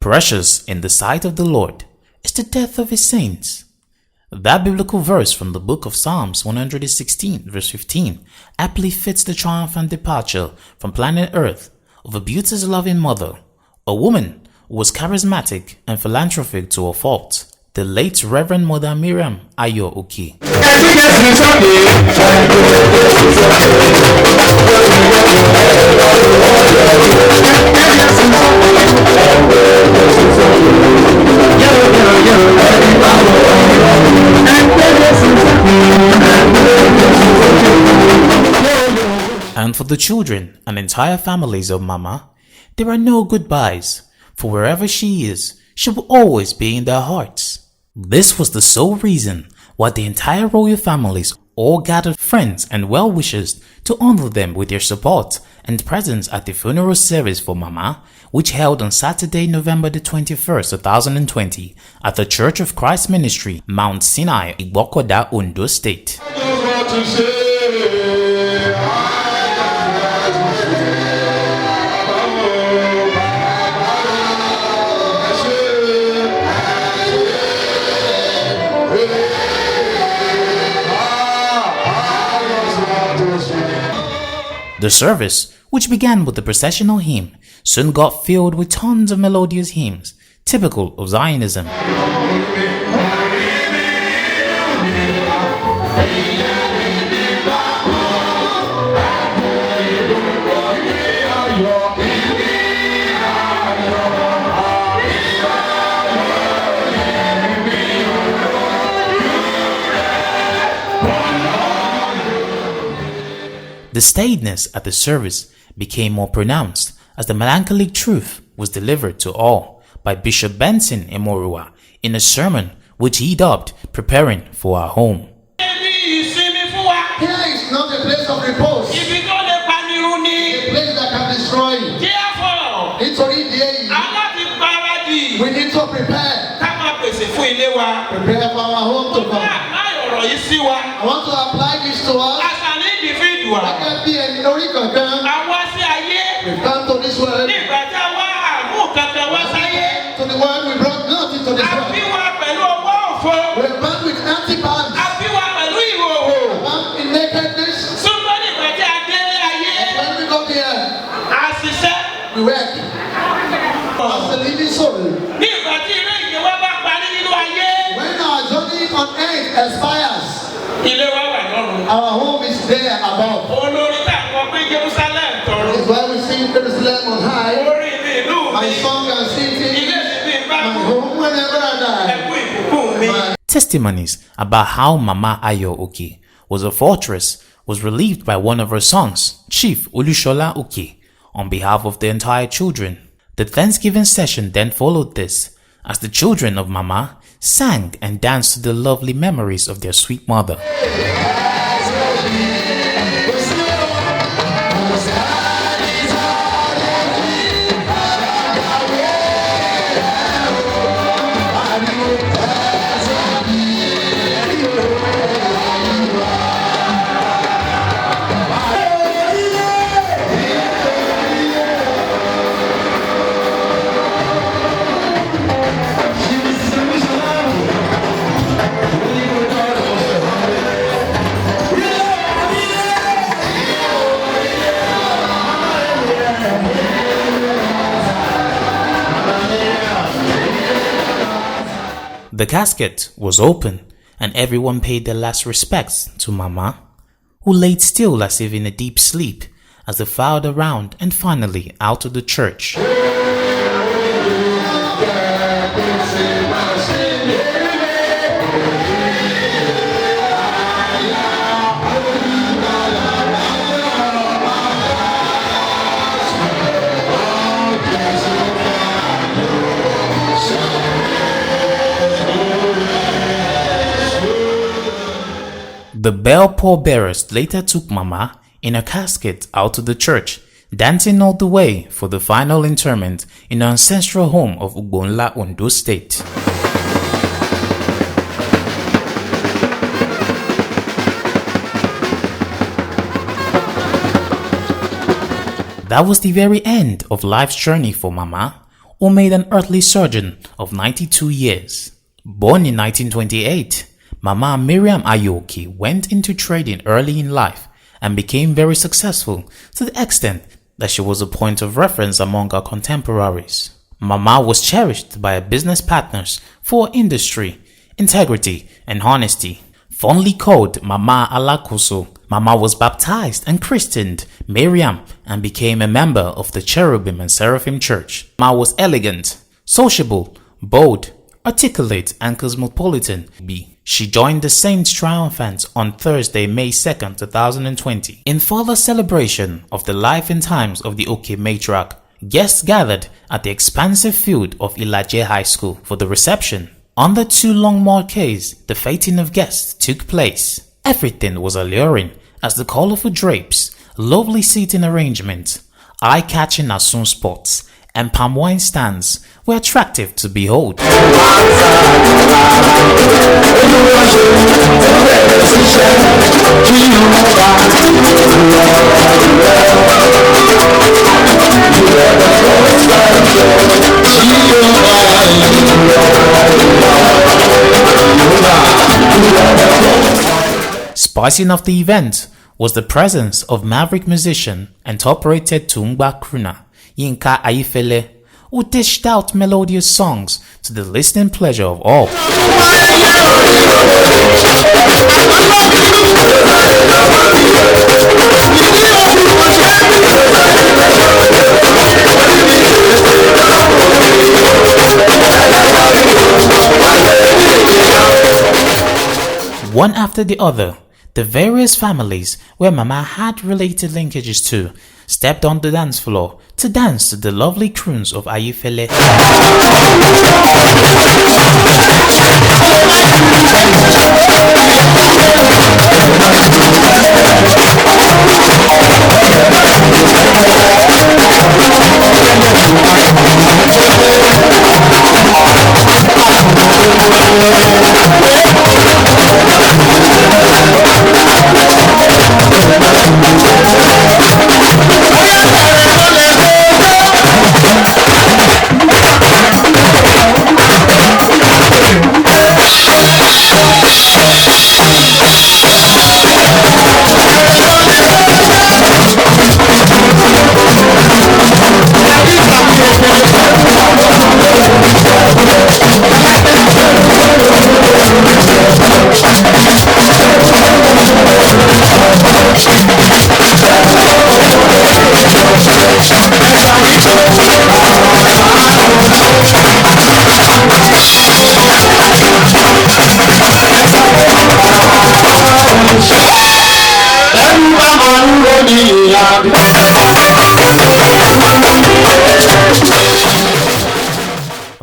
Precious in the sight of the Lord is the death of his saints. That biblical verse from the book of Psalms 116 verse 15 aptly fits the triumphant departure from planet Earth of a beauty's loving mother, a woman who was charismatic and philanthropic to a fault, the late Reverend Mother Mariam Ayo Oke. And for the children and entire families of Mama, there are no goodbyes, for wherever she is, she will always be in their hearts. This was the sole reason why the entire royal families all gathered friends and well-wishers to honor them with their support and presence at the funeral service for Mama, which held on Saturday, November the 21st, 2020 at the Church of Christ Ministry, Mount Sinai, Igbokoda, Ondo State. The service, which began with the processional hymn, soon got filled with tons of melodious hymns, typical of Zionism. The staidness at the service became more pronounced as the melancholic truth was delivered to all by Bishop Benson Emorua in a sermon which he dubbed Preparing for Our Home. Here is not a place of repose, a place that can destroy you. We need to prepare. Prepare for our home to come. I want to apply this to us. We come to this world. To the world, we brought nothing to this world. We are born with empty pants. Born in nakedness. When we got here, we work as a living soul. When our journey on earth expires, our home is there above. It's why we sing Jerusalem on high. My song and city, my home whenever I die. Testimonies about how Mama Ayo Oke was a fortress was relieved by one of her sons, Chief Olushola Oke, on behalf of the entire children. The Thanksgiving session then followed this, as the children of Mama sang and danced to the lovely memories of their sweet mother. The casket was open and everyone paid their last respects to Mama, who laid still as if in a deep sleep as they filed around and finally out of the church. The bell pallbearers later took Mama in a casket out to the church, dancing all the way for the final interment in the ancestral home of Ugbonla, Ondo State. That was the very end of life's journey for Mama, who made an earthly sojourn of 92 years. Born in 1928, Mama Mariam Ayo Oke went into trading early in life and became very successful to the extent that she was a point of reference among her contemporaries. Mama was cherished by her business partners for her industry, integrity, and honesty. Fondly called Mama Alakoso, Mama was baptized and christened Mariam and became a member of the Cherubim and Seraphim Church. Mama was elegant, sociable, bold, articulate, and cosmopolitan. She joined the Saints Triumphant on Thursday, May 2nd, 2020. In further celebration of the life and times of the Oke matriarch, guests gathered at the expansive field of Ilaje High School for the reception. Under 2 long marquees, the feting of guests took place. Everything was alluring as the colorful drapes, lovely seating arrangements, eye-catching Asun spots, and palm wine stands were attractive to behold. Spicing off the event was the presence of maverick musician and top-rated Tungba crooner Yinka Ayifele, who dished out melodious songs to the listening pleasure of all. One after the other, the various families where Mama had related linkages to stepped on the dance floor to dance to the lovely croons of Ayifele.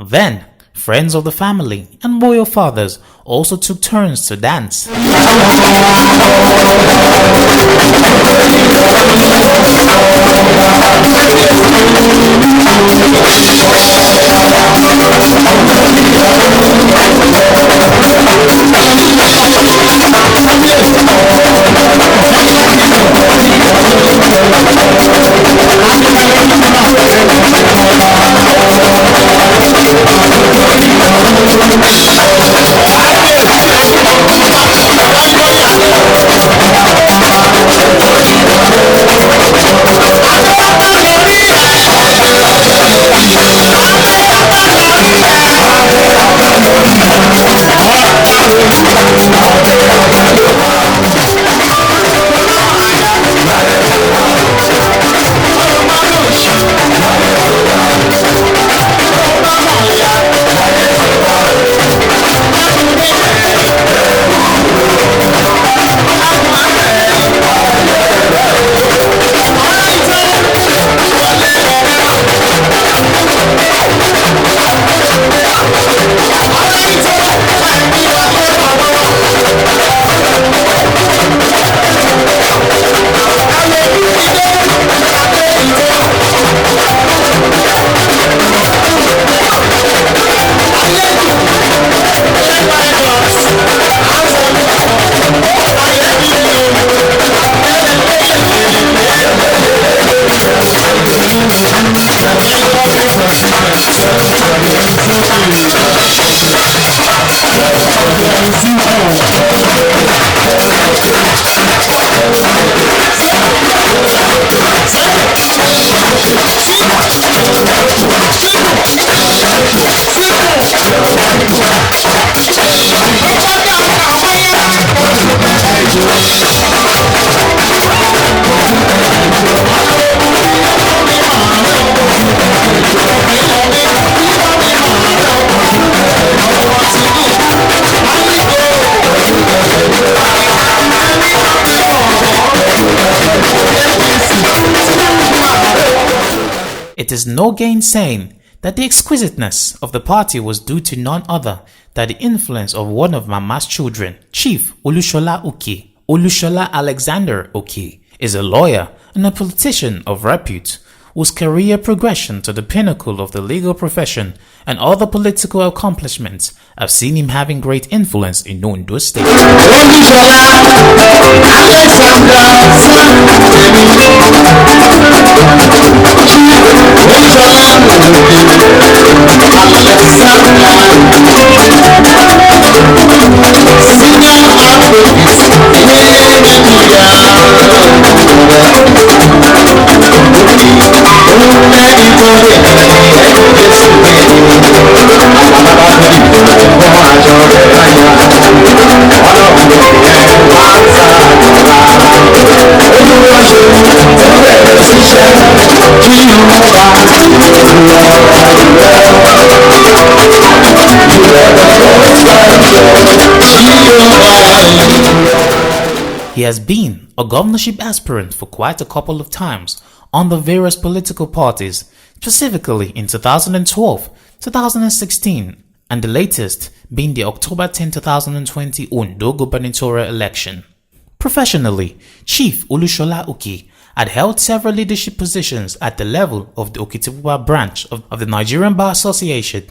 Then, friends of the family and royal fathers also took turns to dance. It is no gainsaying that the exquisiteness of the party was due to none other than the influence of one of Mama's children, Chief Olushola Oke. Olushola Alexander Oke is a lawyer and a politician of repute whose career progression to the pinnacle of the legal profession and other political accomplishments have seen him having great influence in Ondo State. He has been a governorship aspirant for quite a couple of times on the various political parties, specifically in 2012, 2016, and the latest being the October 10, 2020 Ondo gubernatorial election. Professionally, Chief Olushola Oke had held several leadership positions at the level of the Okitipupa branch of the Nigerian Bar Association.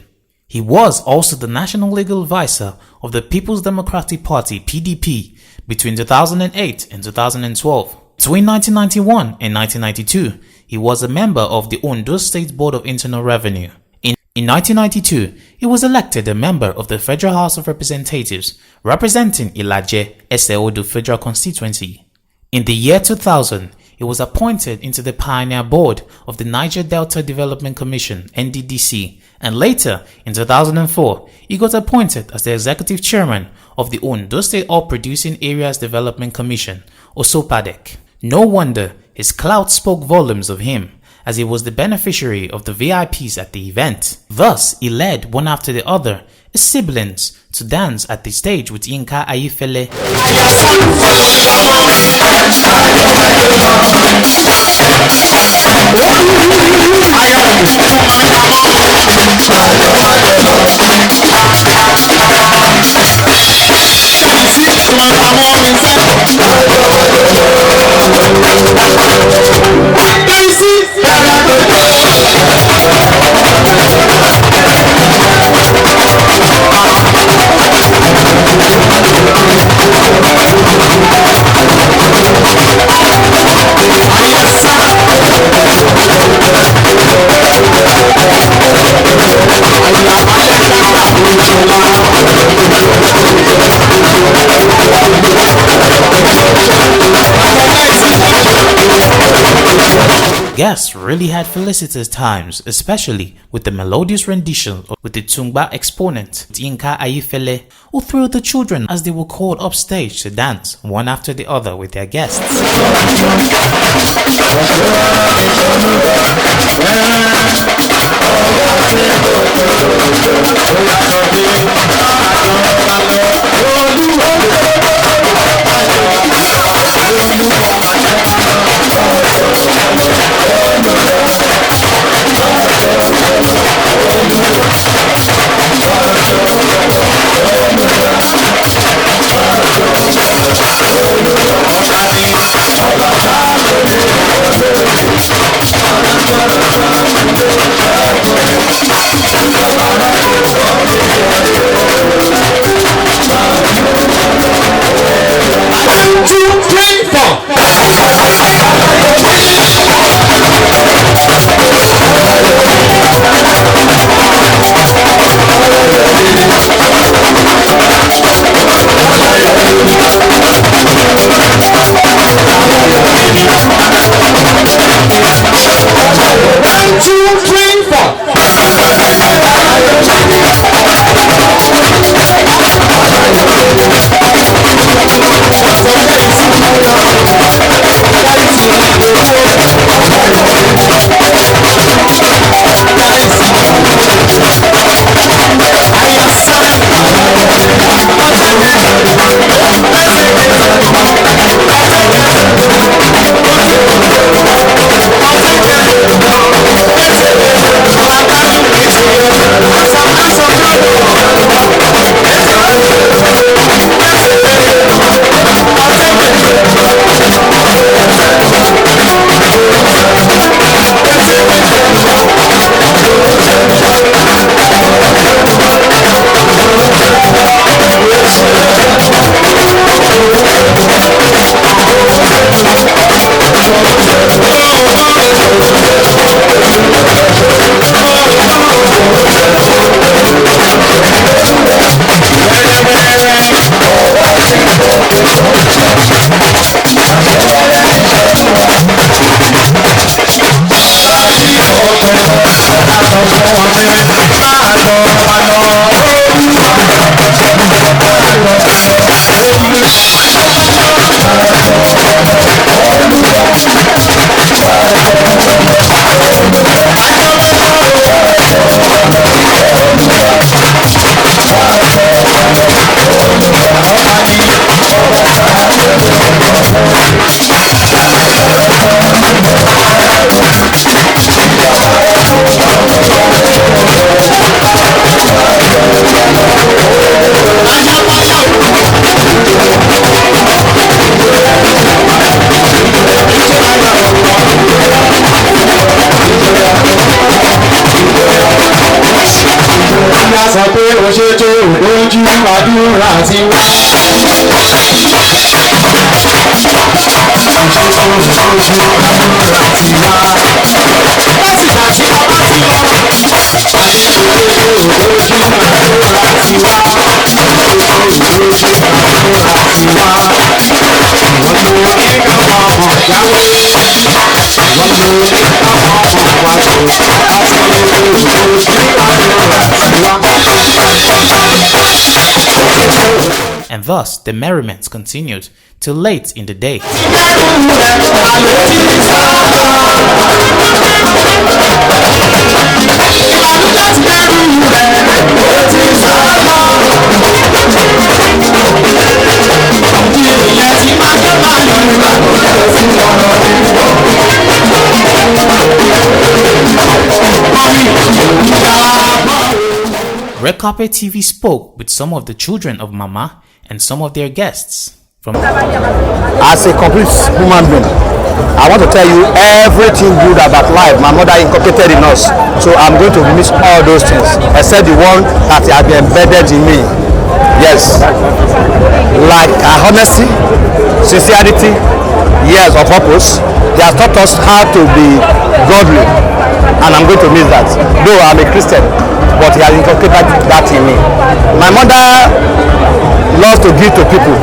He was also the National Legal Advisor of the People's Democratic Party (PDP) between 2008 and 2012. Between 1991 and 1992, he was a member of the Ondo State Board of Internal Revenue. In 1992, he was elected a member of the Federal House of Representatives, representing Ilaje, Eseodo Federal Constituency. In the year 2000, he was appointed into the Pioneer Board of the Niger Delta Development Commission (NDDC), and later, in 2004, he got appointed as the Executive Chairman of the Ondo State Oil Producing Areas Development Commission, (OSOPADEC). No wonder his clout spoke volumes of him, as he was the beneficiary of the VIPs at the event. Thus, he led one after the other his siblings to dance at the stage with Yinka Ayefele. Guests really had felicitous times, especially with the melodious rendition with the Tungba exponent, Yinka Ayefele, who thrilled the children as they were called upstage to dance one after the other with their guests. And thus the merriment continued till late in the day. Redcarpet TV spoke with some of the children of Mama and some of their guests. As a complete human being, I want to tell you everything good about life my mother inculcated in us. So I'm going to miss all those things, except the one that has been embedded in me. Yes, like honesty, sincerity, years of purpose. They have taught us how to be godly, and I'm going to miss that. Though I'm a Christian, but he has inculcated that in me. My mother loves to give to people.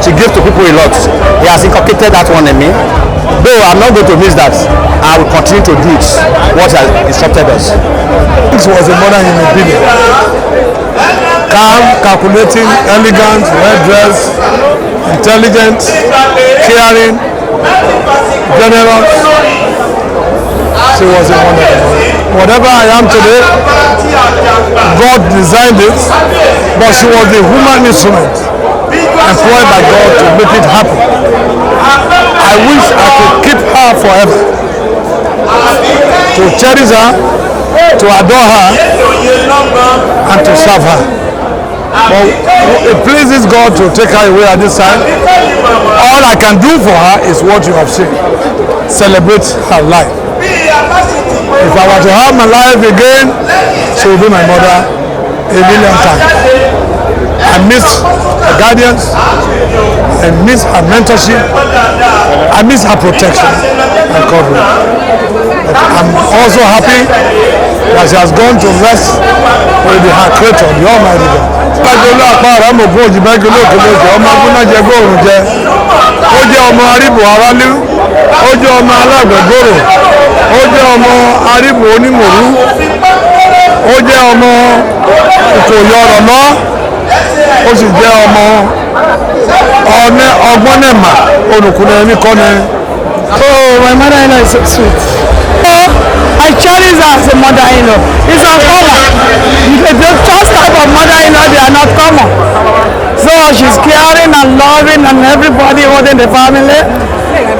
She gives to people a lot. He has inculcated that one in me. Though I'm not going to miss that, I will continue to do it, what has instructed us. This was a mother in a building. Calm, calculating, elegant, well dressed, intelligent, caring, generous. She was a wonderful mother. Whatever I am today, God designed it, but she was the human instrument employed by God to make it happen. I wish I could keep her forever, to cherish her, to adore her, and to serve her. But it pleases God to take her away at this time. All I can do for her is what you have seen. Celebrate her life. If I were to have my life again, she will be my mother a million times. I miss her guidance, I miss her mentorship, I miss her protection and coverage. But I'm also happy that she has gone to rest with her creator, the Almighty God. Bájọ́lá àpáàrà mọ̀gbọ́n òjìbájú lóòkèlóòkè ọmọ agbónájẹ góòrùn jẹ. Ó jẹ́ ọmọ aríbò arálú, ó jẹ́ ọmọ alágbẹ̀gbòrò, ó jẹ́ ọmọ aríbò onímòrú, ó jẹ́ ọmọ ìkòyọ̀rọ̀ náà, ó sì jẹ́ ọmọ ọgbọ́nẹ̀mà olùkúnlẹ̀ ẹni kọ́ni. Oh, my mother-in-law is so sweet. Oh, I cherish her as a mother-in-law. It's uncommon. The first type of mother-in-law, they are not common. So she's caring and loving and everybody within the family.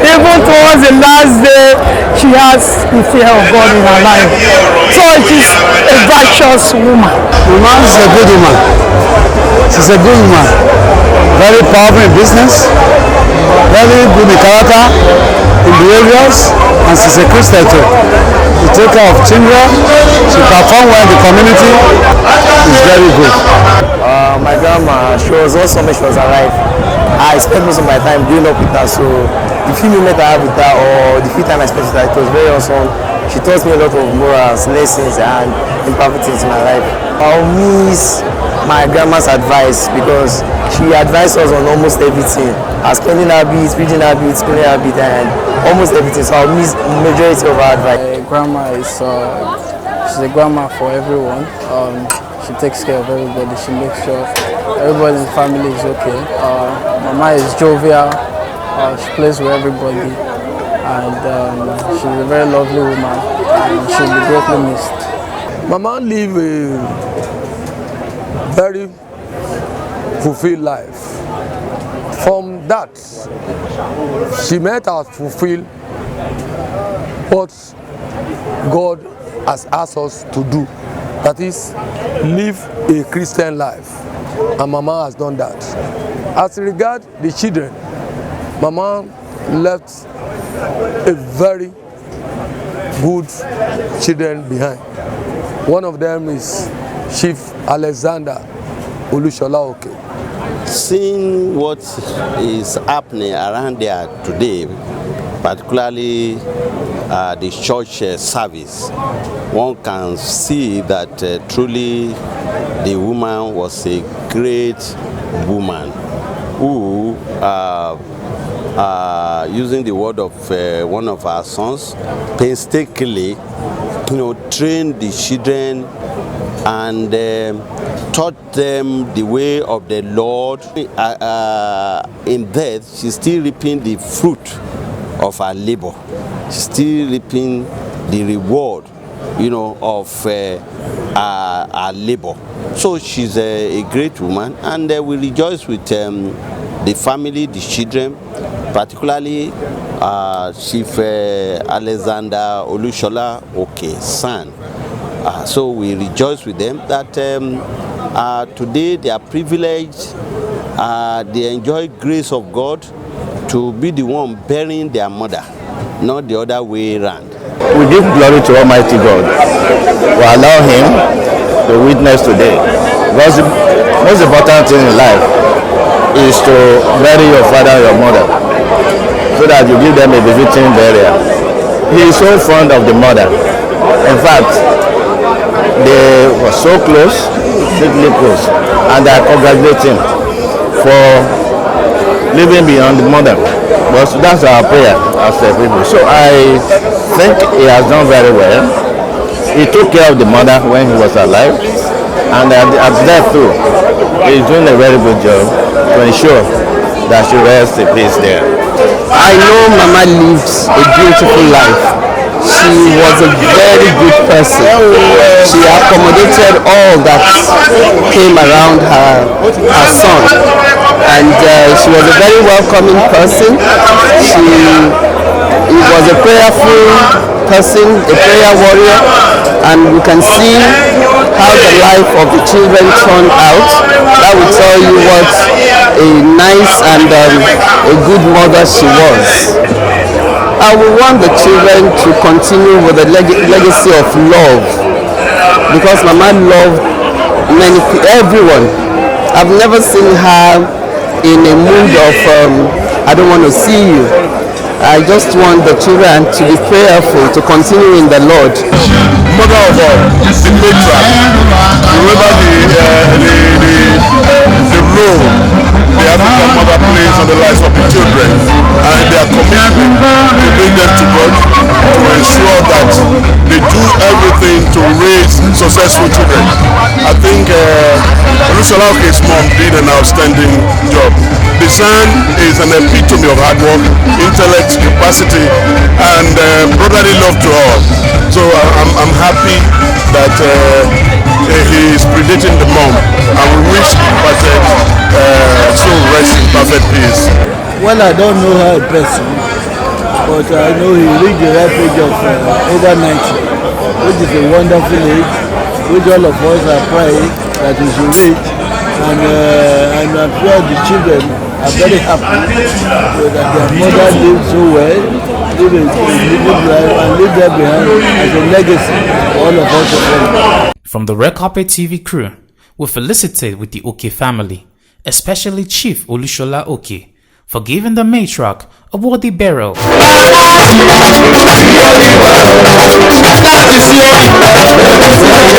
Even towards the last day, she has the fear of God in her life. So she's a righteous woman. Woman is a good woman. She's a good woman. Very powerful in business, very good in character, in behaviors, and she's a Christian too. She takes care of children, she performs well in the community. It's very good. My grandma, she was awesome when she was alive. I spent most of my time growing up with her, so the few moments I have with her or the few time I spent with her, it was very awesome. She taught me a lot of morals, lessons, and important things in my life. I'll miss my grandma's advice because she advised us on almost everything. Our spending habits, reading habits, schooling habits, and almost everything. So I'll miss the majority of her advice. Grandma is She's a grandma for everyone. She takes care of everybody. She makes sure everybody in the family is okay. Mama is jovial. She plays with everybody. And she's a very lovely woman. And she'll be greatly missed. Mama lived a very fulfilled life. From that, she met us fulfill what God has asked us to do. That is, live a Christian life. And Mama has done that. As regards the children, Mama left a very good children behind. One of them is Chief Alexander Olushola Oke. Seeing what is happening around there today, particularly the church service, one can see that truly the woman was a great woman who, using the word of one of our sons, painstakingly, trained the children and taught them the way of the Lord. In death, she's still reaping the fruit of her labor. She's still reaping the reward, of her labor. So she's a great woman, and we rejoice with the family, the children, particularly Chief Alexander Olushola Oke's son. So we rejoice with them that today they are privileged, they enjoy grace of God to be the one burying their mother, not the other way around. We give glory to Almighty God. We allow Him to witness today. Because the most important thing in life is to bury your father and your mother, so that you give them a befitting burial. He is so fond of the mother. In fact, they were so close, strictly close, and I congratulate him for living beyond the mother. But that's our prayer as a people. So I think he has done very well. He took care of the mother when he was alive, and at death too, he's doing a very good job to ensure that she rests in peace there. I know Mama lived a beautiful life. She was a very good person. She accommodated all that came around her son. And she was a very welcoming person. She was a prayerful person, a prayer warrior. And you can see how the life of the children turned out. That will tell you what a nice and a good mother she was. I would want the children to continue with the legacy of love, because Mama loved everyone. I've never seen her in a mood of I don't want to see you. I just want the children to be prayerful, to continue in the Lord. Mother of all, the matriarch. Remember the role the African mother plays on the lives of the children, and their commitment to bring them to God, to ensure that they do everything to raise successful children. I think Olushola Oke's mom did an outstanding job. The son is an epitome of hard work, intellect, capacity, and brotherly love to all. So I'm happy that he is predating the mom, and we wish soul rest in perfect peace. Well, I don't know her in person, but I know he reached the ripe age of over 90, which is a wonderful age, which all of us are praying that he should reach, and I'm sure the children are very happy that their mother lived so well, lived a living life, and lived there behind as a legacy for all of us to follow. From the Redcarpet TV crew, we felicitate with the Oke family, especially Chief Olushola Oke, for giving the matriarch a worthy burial. That is your